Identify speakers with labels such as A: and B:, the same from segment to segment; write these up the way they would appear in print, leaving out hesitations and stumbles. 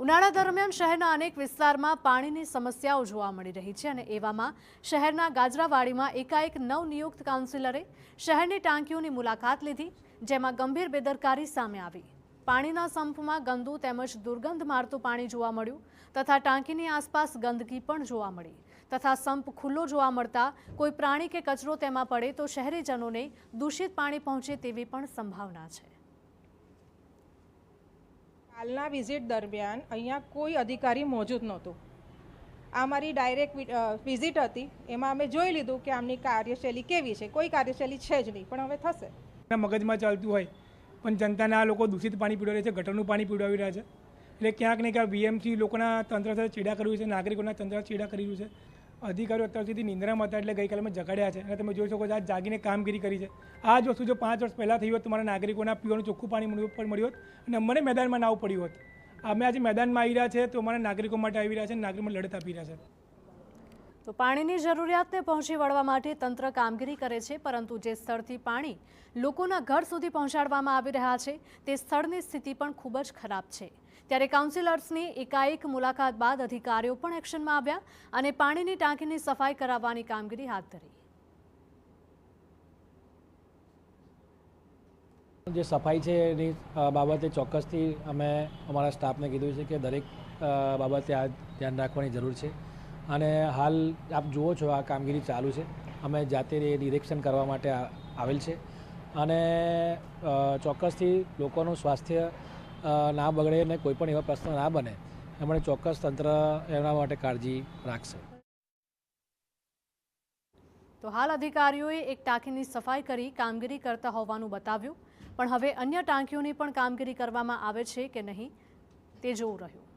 A: ઉનાળા દરમિયાન શહેરના અનેક વિસ્તારમાં પાણીની સમસ્યાઓ જોવા મળી રહી છે અને એવામાં શહેરના ગાજરાવાડીમાં એકાએક નવનિયુક્ત કાઉન્સિલરે શહેરની ટાંકીઓની મુલાકાત લીધી, જેમાં ગંભીર બેદરકારી સામે આવી। પાણીના સંપમાં ગંદુ તેમજ દુર્ગંધ મારતું પાણી જોવા મળ્યું તથા ટાંકીની આસપાસ ગંદકી પણ જોવા મળી તથા સંપ ખુલ્લો જોવા મળતા કોઈ પ્રાણી કે કચરો તેમાં પડે તો શહેરીજનોને દૂષિત પાણી પહોંચે તેવી પણ સંભાવના છે।
B: હાલના વિઝિટ દરમિયાન અહીંયા કોઈ અધિકારી મોજૂદ નહોતું। આ મારી ડાયરેક્ટ વિઝિટ હતી, એમાં અમે જોઈ લીધું કે આમની કાર્યશૈલી કેવી છે। કોઈ કાર્યશૈલી છે જ નહીં, પણ હવે થશે।
C: મગજમાં ચાલતું હોય પણ જનતાને આ લોકો દૂષિત પાણી પીવડાવે છે, ગટરનું પાણી પીવડાવી રહ્યા છે। એટલે ક્યાંક ને ક્યાંક વીએમસી લોકોના તંત્ર સાથે ચીડા કર્યું છે, નાગરિકોના તંત્ર સાથે ચીડા કરી રહ્યું છે। અધિકારીઓ અત્યાર સુધી નિંદ્રામાં હતા, એટલે ગઈકાલે અમે જગાડ્યા છે અને તમે જોઈ શકો છો આ જાગીને કામગીરી કરી છે। આ જ વસ્તુ જો 5 વર્ષ પહેલાં થઈ હોત તો મારા નાગરિકોના પીવાનું ચોખ્ખું પાણી મળ્યું હોત અને અમને મેદાનમાં નાવું પડ્યું હોત। અમે આજે મેદાનમાં આવી રહ્યા છે તો અમારા નાગરિકો માટે આવી રહ્યા છે, નાગરિકો લડત આપી રહ્યા છે।
A: તો પાણીની જરૂરિયાતને પહોંચી વળવા માટે તંત્ર કામગીરી કરે છે, પરંતુ જે સ્થળથી પાણી લોકોના ઘર સુધી પહોંચાડવામાં આવી રહ્યા છે તે સ્થળની સ્થિતિ પણ ખૂબ જ ખરાબ છે। ત્યારે કાઉન્સિલર્સની એકાએક મુલાકાત બાદ અધિકારીઓ પણ એક્શનમાં આવ્યા અને પાણીની ટાંકીની સફાઈ કરાવવાની કામગીરી હાથ ધરી।
D: જે સફાઈ છે એની બાબતે ચોક્કસથી અમે અમારા સ્ટાફને કીધું છે કે દરેક બાબતે આ ધ્યાન રાખવાની જરૂર છે અને હાલ આપ જુઓ છો આ કામગીરી ચાલુ છે। અમે જાતે ડિરેક્શન કરવા માટે આવેલ છે અને ચોક્કસથી લોકોનું સ્વાસ્થ્ય ના બગડે અને કોઈ પણ એવા પ્રશ્નો ના બને એમણે ચોક્કસ તંત્ર એના માટે કાળજી રાખશે।
A: તો હાલ અધિકારીઓએ એક ટાંકીની સફાઈ કરી કામગીરી કરતા હોવાનું બતાવ્યું, પણ હવે અન્ય ટાંકીઓની પણ કામગીરી કરવામાં આવે છે કે નહીં તે જોવું રહ્યું।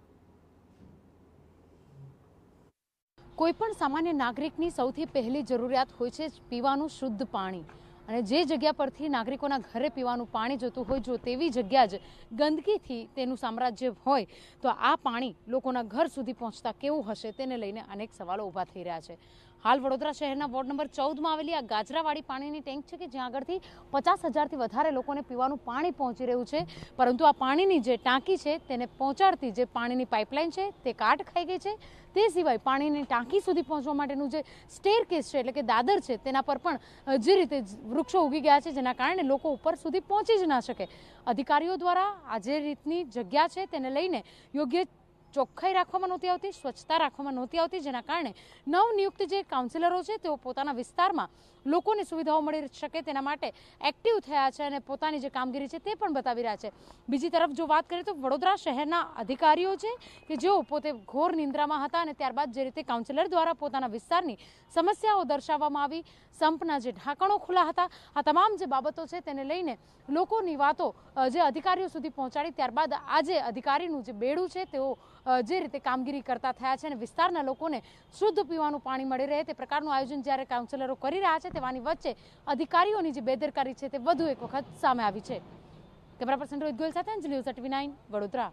E: કોઈપણ સામાન્ય નાગરિકની સૌથી પહેલી જરૂરિયાત હોય છે પીવાનું શુદ્ધ પાણી, અને જે જગ્યા પરથી નાગરિકોના ઘરે પીવાનું પાણી જોતું હોય, જો તેવી જગ્યા જ ગંદકીથી તેનું સામ્રાજ્ય હોય તો આ પાણી લોકોના ઘર સુધી પહોંચતા કેવું હશે તેને લઈને અનેક સવાલો ઊભા થઈ રહ્યા છે। હાલ વડોદરા શહેરના વોર્ડ નંબર 14માં આવેલી આ ગાજરાવાડી પાણીની ટેન્ક છે કે જ્યાં આગળથી 50,000થી વધારે લોકોને પીવાનું પાણી પહોંચી રહ્યું છે, પરંતુ આ પાણીની જે ટાંકી છે તેને પહોંચાડતી જે પાણીની પાઇપલાઇન છે તે કાટ ખાઈ ગઈ છે। તે સિવાય પાણીની ટાંકી સુધી પહોંચવા માટેનું જે સ્ટેરકેસ છે એટલે કે દાદર છે તેના પર પણ જે રીતે વૃક્ષો ઉગી ગયા છે જેના કારણે લોકો ઉપર સુધી પહોંચી જ ના શકે। અધિકારીઓ દ્વારા આ જે રીતની જગ્યા છે તેને લઈને યોગ્ય ચોખ્ખાઈ રાખવામાં નહોતી આવતી, સ્વચ્છતા રાખવામાં નહોતી આવતી, જેના કારણે નવનિયુક્ત જે કાઉન્સિલરો છે તેઓ પોતાના વિસ્તારમાં લોકોને સુવિધાઓ મળી શકે તેના માટે એક્ટિવ થયા છે અને પોતાની જે કામગીરી છે તે પણ બતાવી રહ્યા છે। બીજી તરફ જો વાત કરીએ તો વડોદરા શહેરના અધિકારીઓ છે કે જેઓ પોતે ઘોર નિંદ્રામાં હતા અને ત્યારબાદ જે રીતે કાઉન્સિલર દ્વારા પોતાના વિસ્તારની સમસ્યાઓ દર્શાવવામાં આવી, સંપના જે ઢાંકણો ખુલ્લા હતા, આ તમામ જે બાબતો છે તેને લઈને લોકોની વાતો જે અધિકારીઓ સુધી પહોંચાડી ત્યારબાદ આજે અધિકારીનું જે બેડું છે તેઓ જે રીતે કામગીરી કરતા થયા છે અને વિસ્તારના લોકોને શુદ્ધ પીવાનું પાણી મળી રહે તે પ્રકારનું આયોજન જ્યારે કાઉન્સિલરો કરી રહ્યા છે તેવાની વચ્ચે અધિકારીઓની જે બેદરકારી છે તે વધુ એક વખત સામે આવી છે। કેમેરા પર્સન રોહિત ગોયલ સાથે અંજલિ, TV9 વડોદરા।